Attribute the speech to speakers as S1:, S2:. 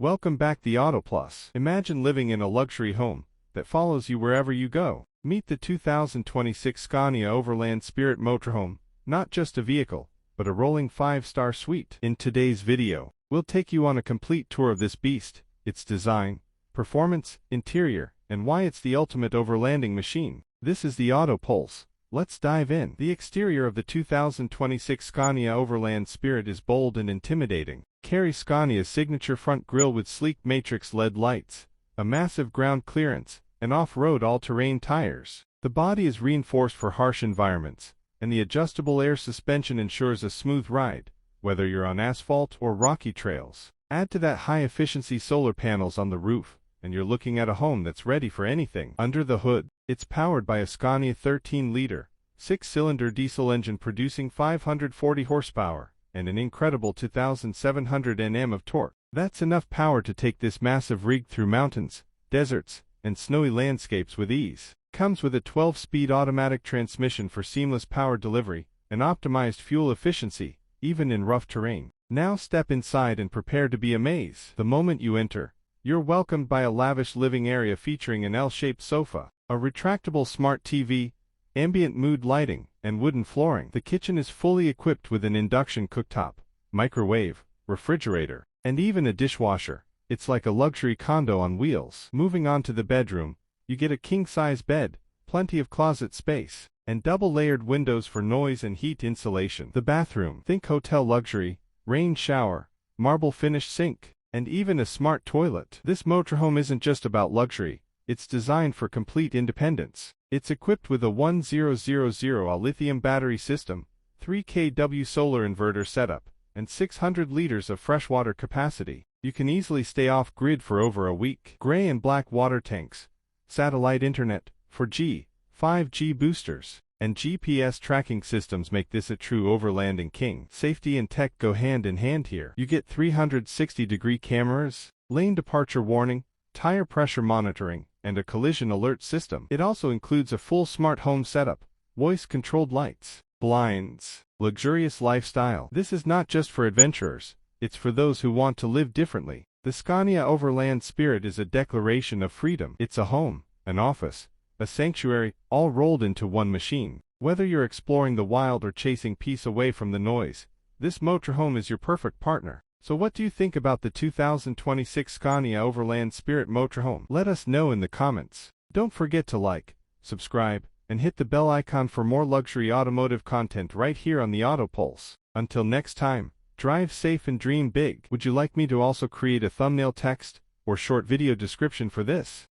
S1: Welcome back the Auto Plus. Imagine living in a luxury home that follows you wherever you go. Meet the 2026 Scania Overland Spirit Motorhome, not just a vehicle, but a rolling 5-star suite. In today's video, we'll take you on a complete tour of this beast, its design, performance, interior, and why it's the ultimate overlanding machine. This is the Auto Pulse. Let's dive in. The exterior of the 2026 Scania Overland Spirit is bold and intimidating. Carries Scania's signature front grille with sleek matrix LED lights, a massive ground clearance, and off-road all-terrain tires. The body is reinforced for harsh environments, and the adjustable air suspension ensures a smooth ride, whether you're on asphalt or rocky trails. Add to that high-efficiency solar panels on the roof, and you're looking at a home that's ready for anything. Under the hood, it's powered by a Scania 13-liter, 6-cylinder diesel engine producing 540 horsepower, and an incredible 2,700 Nm of torque. That's enough power to take this massive rig through mountains, deserts, and snowy landscapes with ease. Comes with a 12-speed automatic transmission for seamless power delivery and optimized fuel efficiency, even in rough terrain. Now step inside and prepare to be amazed. The moment you enter, you're welcomed by a lavish living area featuring an L-shaped sofa, a retractable smart TV, ambient mood lighting, and wooden flooring. The kitchen is fully equipped with an induction cooktop, microwave, refrigerator, and even a dishwasher. It's like a luxury condo on wheels. Moving on to the bedroom, you get a king-size bed, plenty of closet space, and double-layered windows for noise and heat insulation. The bathroom, think hotel luxury, rain shower, marble-finished sink, and even a smart toilet. This motorhome isn't just about luxury, it's designed for complete independence. It's equipped with a 1000Ah lithium battery system, 3 kW solar inverter setup, and 600 liters of freshwater capacity. You can easily stay off-grid for over a week. Gray and black water tanks, satellite internet, 4G, 5G boosters, and GPS tracking systems make this a true overlanding king. Safety and tech go hand in hand here. You get 360-degree cameras, lane departure warning, tire pressure monitoring, and a collision alert system. It also includes a full smart home setup, voice-controlled lights, blinds, luxurious lifestyle. This is not just for adventurers, it's for those who want to live differently. The Scania Overland Spirit is a declaration of freedom. It's a home, an office, a sanctuary, all rolled into one machine. Whether you're exploring the wild or chasing peace away from the noise, this motorhome is your perfect partner. So what do you think about the 2026 Scania Overland Spirit Motorhome? Let us know in the comments. Don't forget to like, subscribe, and hit the bell icon for more luxury automotive content right here on the Auto Pulse. Until next time, drive safe and dream big. Would you like me to also create a thumbnail text or short video description for this?